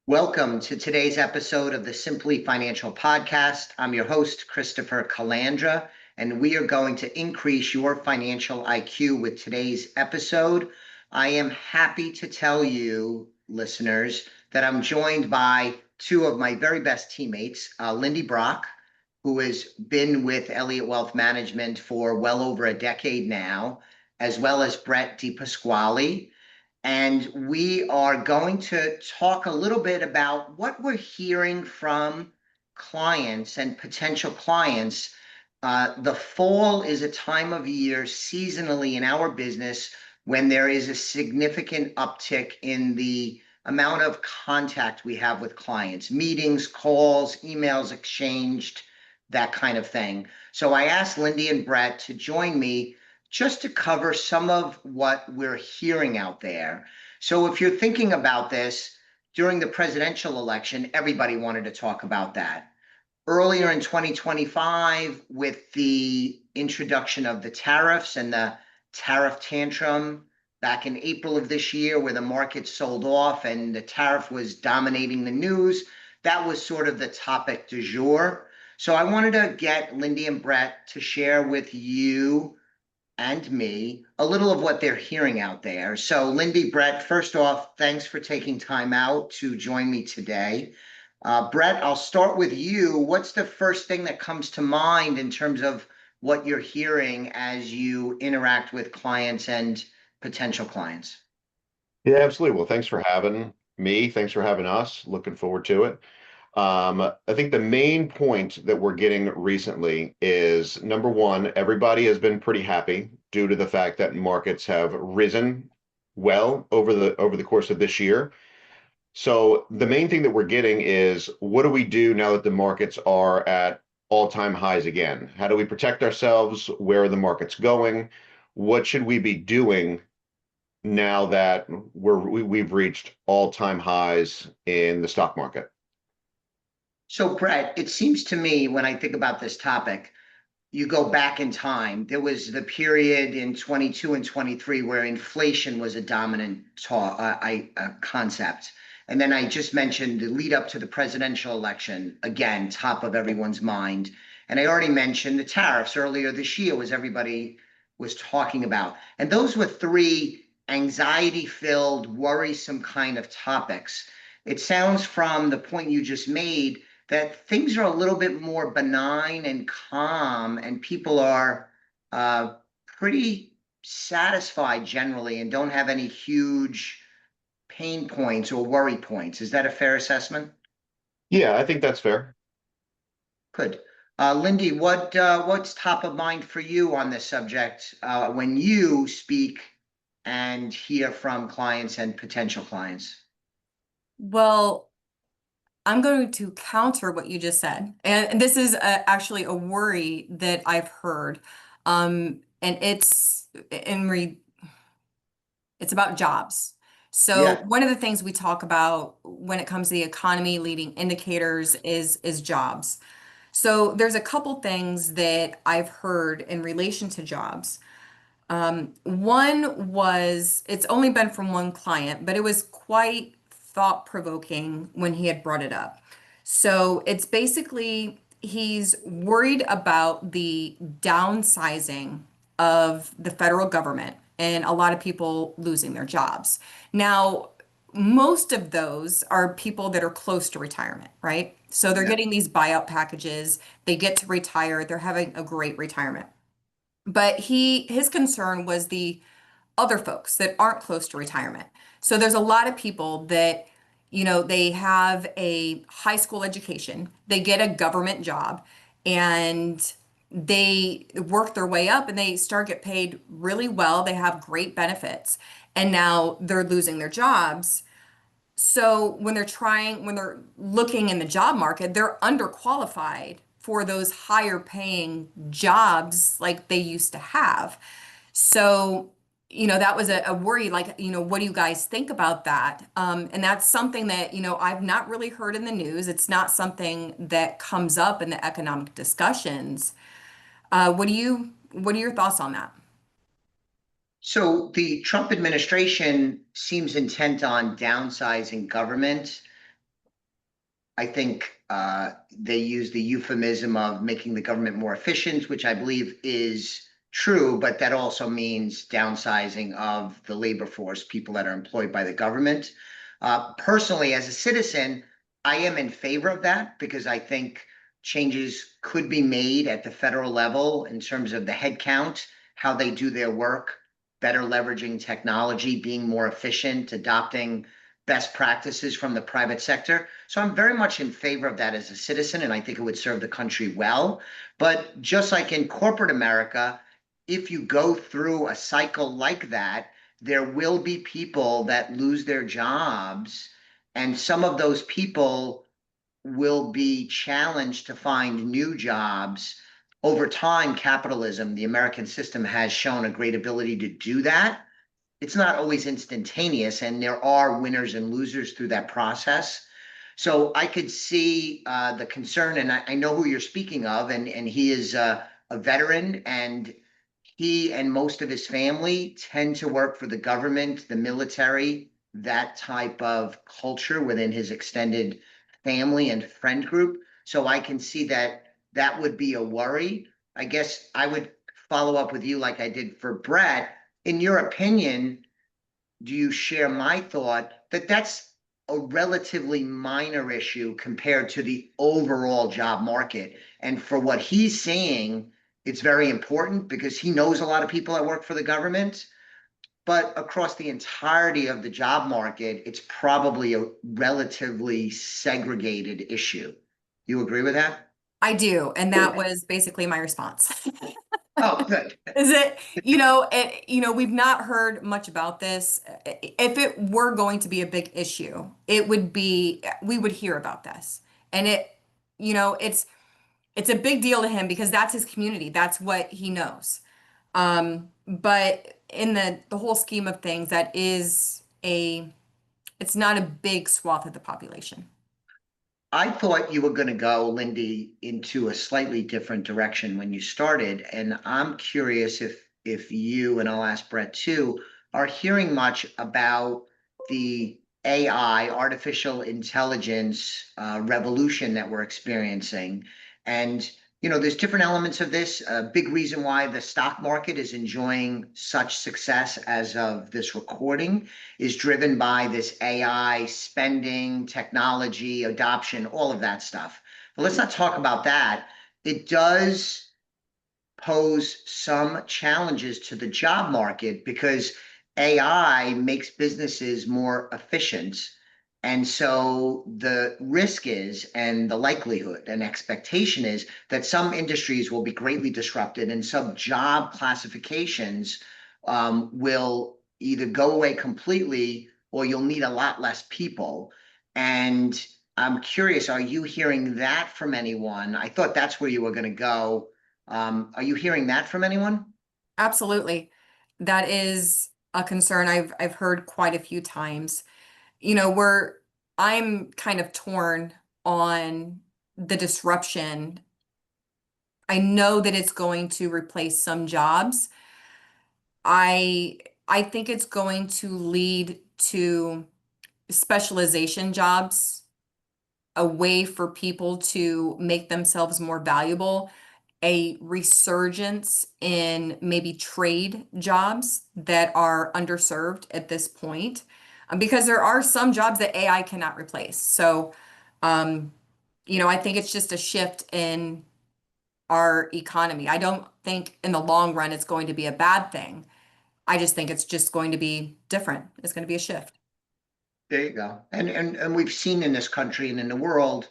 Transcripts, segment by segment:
Welcome to today's episode of the Simply Financial Podcast. I'm your host, Christopher Calandra, and we are going to increase your financial IQ with today's episode. I am happy to tell you, listeners, that I'm joined by two of my very best teammates, Lindy Brock, who has been with Elliott Wealth Management for well over a decade now, as well as Brett DiPasquale. And we are going to talk a little bit about what we're hearing from clients and potential clients. The fall is a time of year seasonally in our business when there is a significant uptick in the amount of contact we have with clients, meetings, calls, emails exchanged, that kind of thing. So I asked Lindy and Brett to join me just to cover some of what we're hearing out there. So if you're thinking about this, during the presidential election, everybody wanted to talk about that. Earlier in 2025, with the introduction of the tariffs and the tariff tantrum back in April of this year, where the market sold off and the tariff was dominating the news, that was sort of the topic du jour. So I wanted to get Lindy and Brett to share with you and me a little of what they're hearing out there. So Lindy, Brett, first off, thanks for taking time out to join me today. Brett, I'll start with you. What's the first thing that comes to mind in terms of what you're hearing as you interact with clients and potential clients? Yeah, absolutely. Well, thanks for having me. Thanks for having us. Looking forward to it. I think the main point that we're getting recently is number one, everybody has been pretty happy due to the fact that markets have risen well over the course of this year. So the main thing that we're getting is what do we do now that the markets are at all-time highs again? How do we protect ourselves? Where are the markets going? What should we be doing now that we've reached all-time highs in the stock market? So, Brett, it seems to me when I think about this topic, you go back in time, there was the period in 22 and 23 where inflation was a dominant concept. And then I just mentioned the lead up to the presidential election, again, top of everyone's mind. And I already mentioned the tariffs earlier this year was everybody was talking about. And those were three anxiety-filled, worrisome kind of topics. It sounds from the point you just made that things are a little bit more benign and calm, and people are pretty satisfied generally and don't have any huge pain points or worry points. Is that a fair assessment? Yeah, I think that's fair. Good. Lindy, what's top of mind for you on this subject when you speak and hear from clients and potential clients? Well, I'm going to counter what you just said. And this is actually a worry that I've heard. And it's about jobs. So Yeah. one of the things we talk about when it comes to the economy leading indicators is jobs. So there's a couple things that I've heard in relation to jobs. One was, it's only been from one client, but it was quite thought-provoking when he had brought it up. So it's basically he's worried about the downsizing of the federal government and a lot of people losing their jobs. Now, most of those are people that are close to retirement, right? So they're Yeah. getting these buyout packages, they get to retire, they're having a great retirement. But his concern was the other folks that aren't close to retirement. So there's a lot of people that, they have a high school education, they get a government job, and they work their way up and they start get paid really well. They have great benefits, and now they're losing their jobs. So when they're looking in the job market, they're underqualified for those higher paying jobs like they used to have. So, that was a worry, like, what do you guys think about that? And that's something that, I've not really heard in the news. It's not something that comes up in the economic discussions. What are your thoughts on that? So the Trump administration seems intent on downsizing government. I think they use the euphemism of making the government more efficient, which I believe is true, but that also means downsizing of the labor force, people that are employed by the government. Personally, as a citizen, I am in favor of that because I think changes could be made at the federal level in terms of the headcount, how they do their work, better leveraging technology, being more efficient, adopting best practices from the private sector. So I'm very much in favor of that as a citizen, and I think it would serve the country well. But just like in corporate America, if you go through a cycle like that, there will be people that lose their jobs, and some of those people will be challenged to find new jobs. Over time, capitalism, the American system, has shown a great ability to do that. It's not always instantaneous, and there are winners and losers through that process. So I could see the concern, and I know who you're speaking of, and he is a veteran, and he and most of his family tend to work for the government, the military, that type of culture within his extended family and friend group. So I can see that that would be a worry. I guess I would follow up with you like I did for Brett. In your opinion, do you share my thought that that's a relatively minor issue compared to the overall job market? And for what he's saying, it's very important because he knows a lot of people that work for the government. But across the entirety of the job market, it's probably a relatively segregated issue. You agree with that? I do, and that was basically my response. Oh, good. Is it, we've not heard much about this. If it were going to be a big issue, we would hear about this. And it's a big deal to him because that's his community. That's what he knows. But in the whole scheme of things, it's not a big swath of the population. I thought you were going to go, Lindy, into a slightly different direction when you started, and I'm curious if you, and I'll ask Brett too, are hearing much about the AI, artificial intelligence revolution that we're experiencing. And there's different elements of this. A big reason why the stock market is enjoying such success as of this recording is driven by this AI spending, technology, adoption, all of that stuff. But let's not talk about that. It does pose some challenges to the job market because AI makes businesses more efficient. And so the risk is, and the likelihood and expectation is that some industries will be greatly disrupted and some job classifications will either go away completely or you'll need a lot less people. And I'm curious, are you hearing that from anyone? I thought that's where you were going to go. Are you hearing that from anyone? Absolutely. That is a concern I've heard quite a few times. I'm kind of torn on the disruption. I know that it's going to replace some jobs. I I think it's going to lead to specialization jobs, a way for people to make themselves more valuable, a resurgence in maybe trade jobs that are underserved at this point, because there are some jobs that AI cannot replace. So, I think it's just a shift in our economy. I don't think in the long run it's going to be a bad thing. I just think it's just going to be different. It's going to be a shift. There you go. And we've seen in this country and in the world,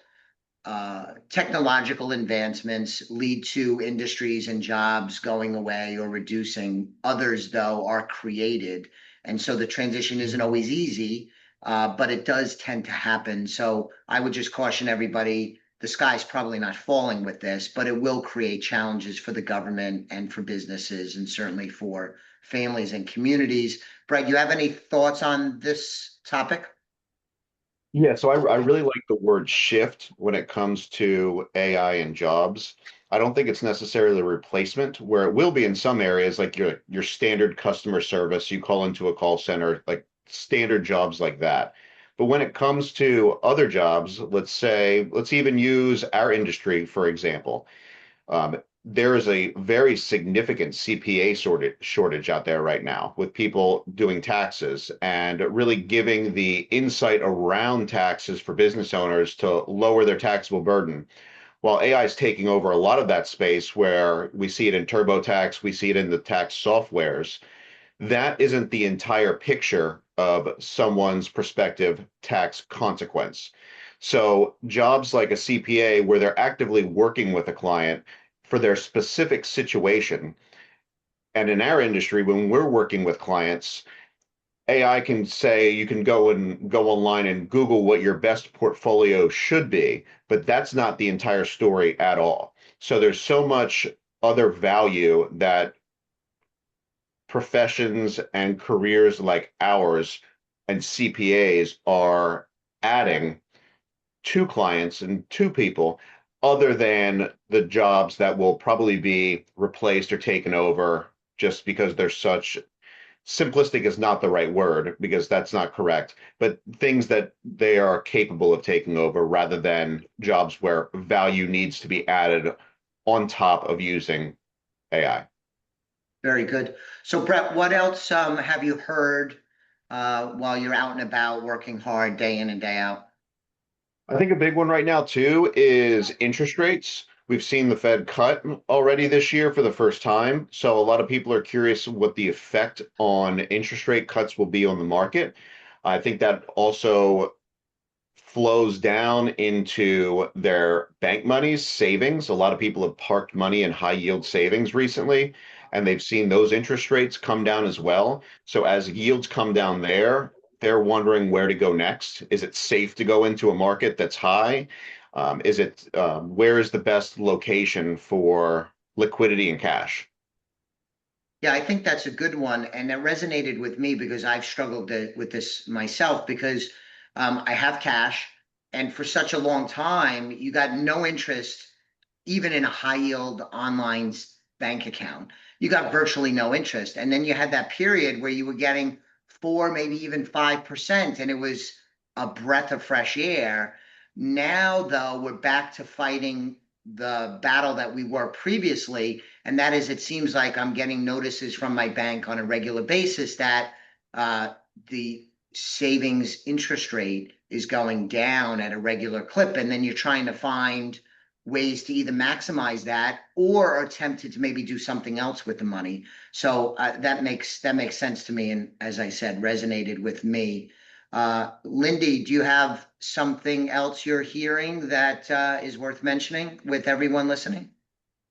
technological advancements lead to industries and jobs going away or reducing. Others, though, are created. And so the transition isn't always easy, but it does tend to happen. So I would just caution everybody, the sky's probably not falling with this, but it will create challenges for the government and for businesses and certainly for families and communities. Brett, you have any thoughts on this topic? Yeah, so I really like the word shift when it comes to AI and jobs. I don't think it's necessarily a replacement, where it will be in some areas, like your standard customer service, you call into a call center, like standard jobs like that. But when it comes to other jobs, let's even use our industry, for example. There is a very significant CPA shortage out there right now with people doing taxes and really giving the insight around taxes for business owners to lower their taxable burden. While AI is taking over a lot of that space where we see it in TurboTax, we see it in the tax softwares, that isn't the entire picture of someone's prospective tax consequence. So jobs like a CPA where they're actively working with a client for their specific situation. And in our industry, when we're working with clients, AI can say you can go online and Google what your best portfolio should be, but that's not the entire story at all. So there's so much other value that professions and careers like ours and CPAs are adding to clients and to people other than the jobs that will probably be replaced or taken over just because they're such simplistic is not the right word because that's not correct, but things that they are capable of taking over rather than jobs where value needs to be added on top of using AI. Very good. So Brett, what else have you heard while you're out and about working hard day in and day out? I think a big one right now too is interest rates. We've seen the Fed cut already this year for the first time. So a lot of people are curious what the effect on interest rate cuts will be on the market. I think that also flows down into their bank monies, savings. A lot of people have parked money in high yield savings recently, and they've seen those interest rates come down as well. So as yields come down there, they're wondering where to go next. Is it safe to go into a market that's high? Where is the best location for liquidity and cash? Yeah, I think that's a good one. And that resonated with me because I've struggled with this myself because I have cash. And for such a long time, you got no interest, even in a high yield online bank account. You got virtually no interest. And then you had that period where you were getting 4, maybe even 5%, and it was a breath of fresh air. Now, though, we're back to fighting the battle that we were previously, and that is, it seems like I'm getting notices from my bank on a regular basis that the savings interest rate is going down at a regular clip, and then you're trying to find ways to either maximize that or are tempted to maybe do something else with the money. So that makes sense to me, and as I said, resonated with me. Lindy, do you have something else you're hearing that is worth mentioning with everyone listening?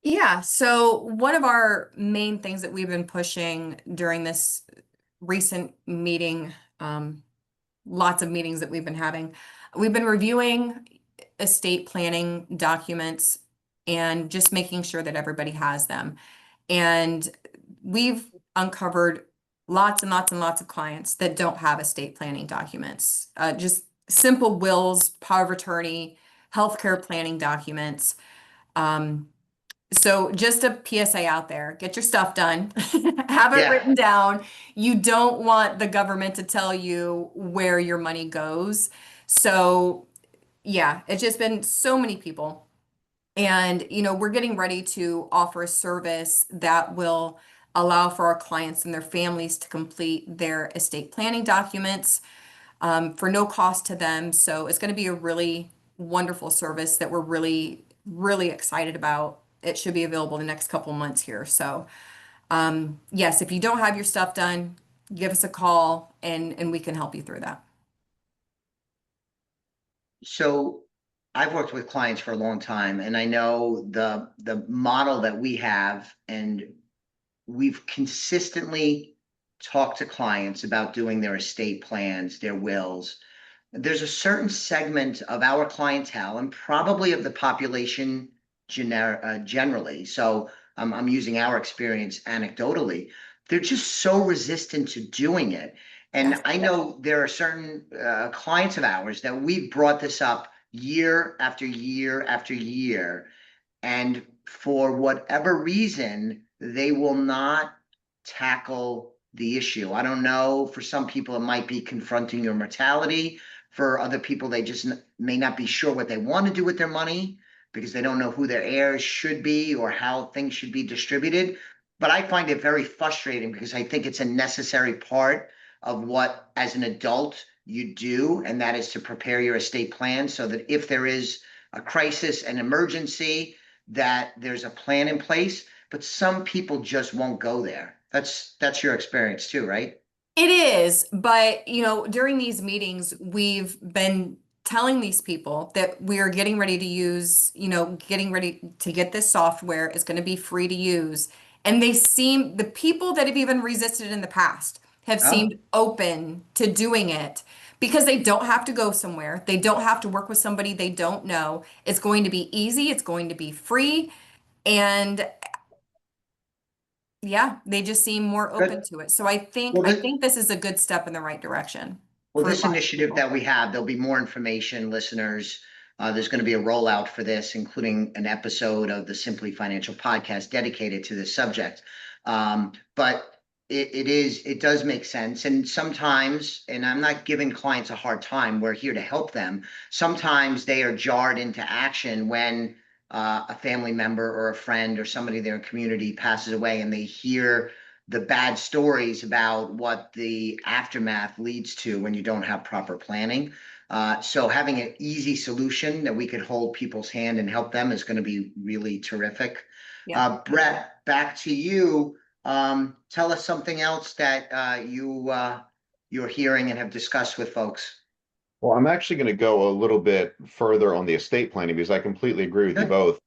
Yeah, so one of our main things that we've been pushing during this recent meeting, lots of meetings that we've been having, we've been reviewing estate planning documents and just making sure that everybody has them. And we've uncovered lots and lots and lots of clients that don't have estate planning documents, just simple wills, power of attorney, healthcare planning documents. So just a PSA out there, get your stuff done, have it Yeah. written down. You don't want the government to tell you where your money goes. So yeah, it's just been so many people. And, we're getting ready to offer a service that will allow for our clients and their families to complete their estate planning documents for no cost to them. So it's going to be a really wonderful service that we're really, really excited about. It should be available the next couple months here. So, yes, if you don't have your stuff done, give us a call and we can help you through that. So I've worked with clients for a long time, and I know the model that we have, and we've consistently talked to clients about doing their estate plans, their wills. There's a certain segment of our clientele and probably of the population generally. So I'm using our experience anecdotally. They're just so resistant to doing it. And Yes. I know there are certain clients of ours that we've brought this up year after year after year. And for whatever reason, they will not tackle the issue. I don't know. For some people, it might be confronting your mortality. For other people, they just may not be sure what they want to do with their money because they don't know who their heirs should be or how things should be distributed. But I find it very frustrating because I think it's a necessary part of what, as an adult, you do, and that is to prepare your estate plan so that if there is a crisis, an emergency, that there's a plan in place. But some people just won't go there. That's your experience too, right? It is, but during these meetings, we've been telling these people that we are getting ready to use, getting ready to get this software. It's going to be free to use. And the people that have even resisted in the past have Oh, seemed open to doing it because they don't have to go somewhere. They don't have to work with somebody they don't know. It's going to be easy. It's going to be free. And yeah, they just seem more open good. to it. So I think Well, I think this is a good step in the right direction Well, for a this lot of initiative people. that we have, there'll be more information, listeners. There's going to be a rollout for this, including an episode of the Simply Financial podcast dedicated to this subject. But it does make sense. And sometimes, and I'm not giving clients a hard time, we're here to help them. Sometimes they are jarred into action when a family member or a friend or somebody in their community passes away and they hear the bad stories about what the aftermath leads to when you don't have proper planning. So having an easy solution that we could hold people's hand and help them is going to be really terrific. Yep. Brett, back to you. Tell us something else that you're hearing and have discussed with folks. Well, I'm actually going to go a little bit further on the estate planning because I completely agree with you Good. both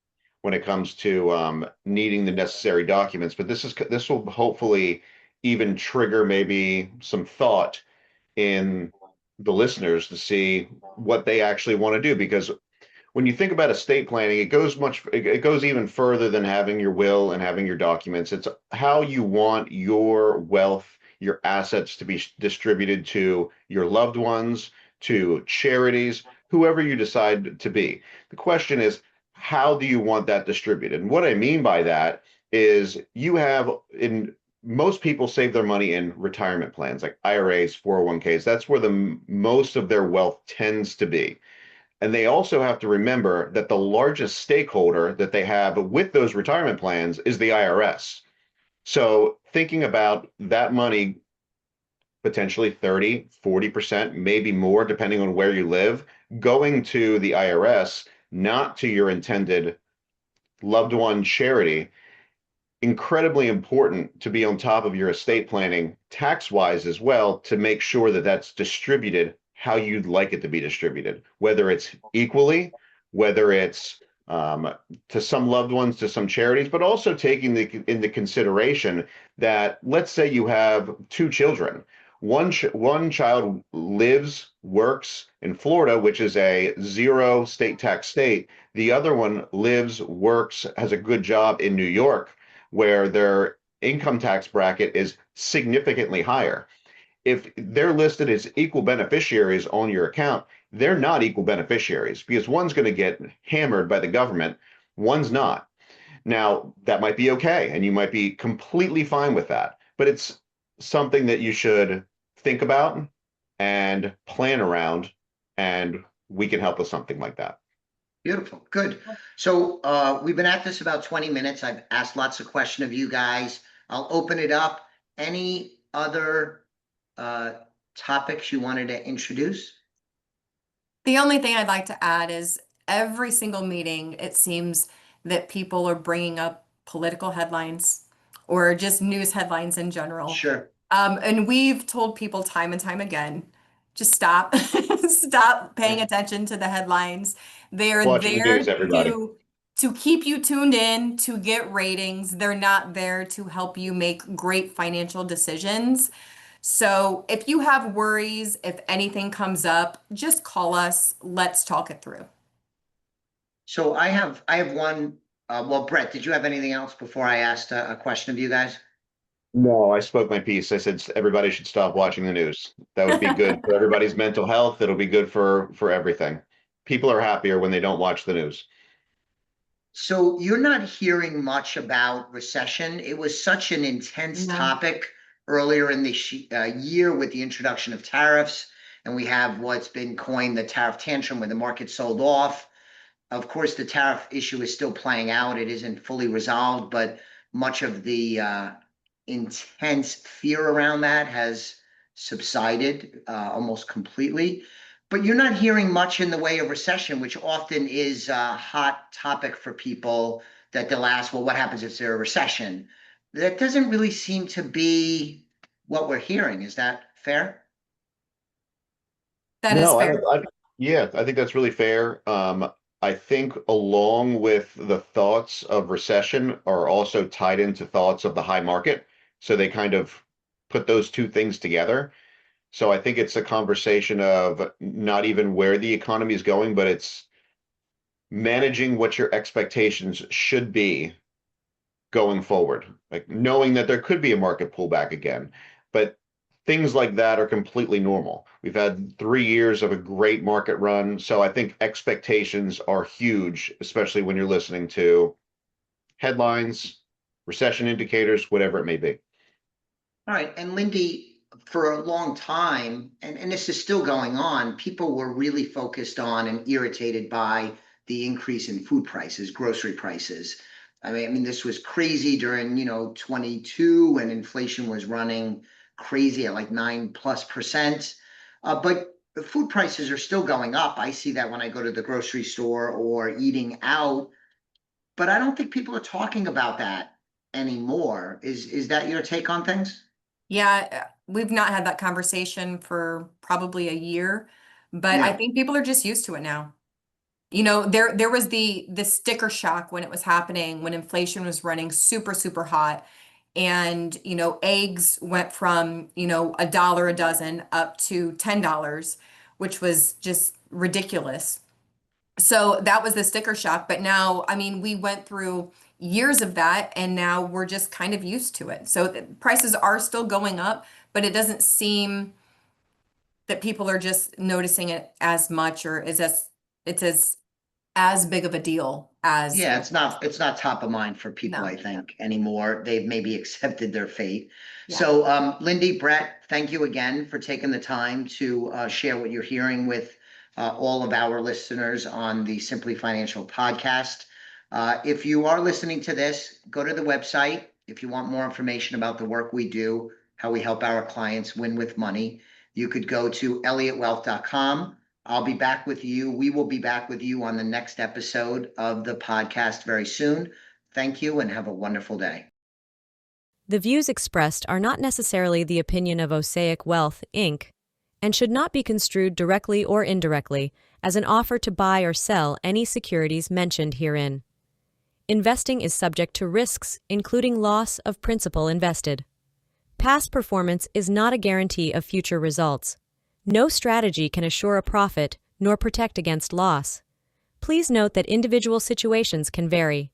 when it comes to needing the necessary documents. But this will hopefully even trigger maybe some thought in the listeners to see what they actually want to do. Because when you think about estate planning, it goes even further than having your will and having your documents. It's how you want your wealth, your assets to be distributed to your loved ones, to charities, whoever you decide to be. The question is, how do you want that distributed? And what I mean by that is you have in most people save their money in retirement plans like IRAs, 401ks. That's where the most of their wealth tends to be. And they also have to remember that the largest stakeholder that they have with those retirement plans is the IRS. So thinking about that money, potentially 30, 40%, maybe more, depending on where you live, going to the IRS, not to your intended loved one charity, incredibly important to be on top of your estate planning tax wise as well to make sure that that's distributed how you'd like it to be distributed, whether it's equally, whether it's to some loved ones, to some charities, but also taking into consideration that let's say you have two children. One child lives, works in Florida, which is a zero state tax state. The other one lives, works, has a good job in New York where their income tax bracket is significantly higher. If they're listed as equal beneficiaries on your account, they're not equal beneficiaries because one's going to get hammered by the government, one's not. Now, that might be okay, and you might be completely fine with that, but it's something that you should think about and plan around, and we can help with something like that. Beautiful. Good. So we've been at this about 20 minutes. I've asked lots of questions of you guys. I'll open it up. Any other topics you wanted to introduce? The only thing I'd like to add is every single meeting, it seems that people are bringing up political headlines or just news headlines in general. Sure. And we've told people time and time again, just stop, stop paying Yeah. attention to the headlines. They are Watching the news, there everybody. to keep you tuned in, to get ratings. They're not there to help you make great financial decisions. So if you have worries, if anything comes up, just call us. Let's talk it through. So I have one. Well, Brett, did you have anything else before I asked a question of you guys? No, I spoke my piece. I said everybody should stop watching the news. That would be good for everybody's mental health. It'll be good for everything. People are happier when they don't watch the news. So you're not hearing much about recession. It was such an intense No. topic earlier in the year with the introduction of tariffs and we have what's been coined the tariff tantrum, where the market sold off. Of course, the tariff issue is still playing out. It isn't fully resolved, but much of the intense fear around that has subsided almost completely. But you're not hearing much in the way of recession, which often is a hot topic for people, that they'll ask, well, what happens if there's a recession? That doesn't really seem to be what we're hearing. Is that fair? That is No, fair. yeah, I think that's really fair. I think along with the thoughts of recession are also tied into thoughts of the high market. So they kind of put those two things together. So I think it's a conversation of not even where the economy is going, but it's managing what your expectations should be going forward, like knowing that there could be a market pullback again. But things like that are completely normal. We've had 3 years of a great market run. So I think expectations are huge, especially when you're listening to headlines, recession indicators, whatever it may be. All right. And Lindy, for a long time, and this is still going on, people were really focused on and irritated by the increase in food prices, grocery prices. I mean, this was crazy during, 22, when inflation was running crazy at like 9+%. But the food prices are still going up. I see that when I go to the grocery store or eating out, but I don't think people are talking about that anymore. Is that your take on things? Yeah, we've not had that conversation for probably a year, but I Yeah. think people are just used to it now. There was the sticker shock when it was happening, when inflation was running super, super hot. And, eggs went from, $1 a dozen up to $10, which was just ridiculous. So that was the sticker shock. But now, I mean, we went through years of that, and now we're just kind of used to it. So the prices are still going up, but it doesn't seem that people are just noticing it as much, or is it's as big of a deal as Yeah, it's not top of mind for people, no. I think, anymore. They've maybe accepted their fate. Yeah. So, Lindy, Brett, thank you again for taking the time to share what you're hearing with all of our listeners on the Simply Financial podcast. If you are listening to this, go to the website. If you want more information about the work we do, how we help our clients win with money, you could go to elliottwealth.com. I'll be back with you. We will be back with you on the next episode of the podcast very soon. Thank you and have a wonderful day. The views expressed are not necessarily the opinion of Osaic Wealth, Inc., and should not be construed directly or indirectly as an offer to buy or sell any securities mentioned herein. Investing is subject to risks, including loss of principal invested. Past performance is not a guarantee of future results. No strategy can assure a profit nor protect against loss. Please note that individual situations can vary.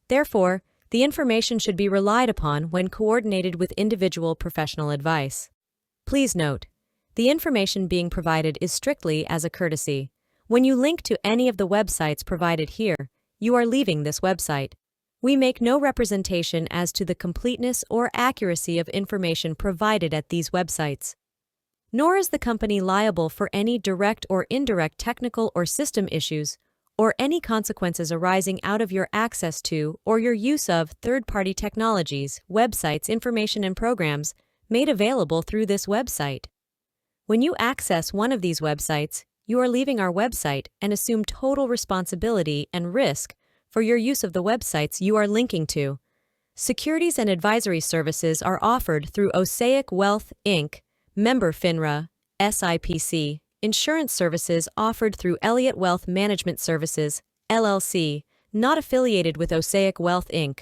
Therefore, the information should be relied upon when coordinated with individual professional advice. Please note, the information being provided is strictly as a courtesy. When you link to any of the websites provided here, you are leaving this website. We make no representation as to the completeness or accuracy of information provided at these websites. Nor is the company liable for any direct or indirect technical or system issues, or any consequences arising out of your access to or your use of third-party technologies, websites, information, and programs made available through this website. When you access one of these websites, you are leaving our website and assume total responsibility and risk for your use of the websites you are linking to. Securities and advisory services are offered through Osaic Wealth, Inc., member FINRA, SIPC, insurance services offered through Elliott Wealth Management Services, LLC, not affiliated with Osaic Wealth, Inc.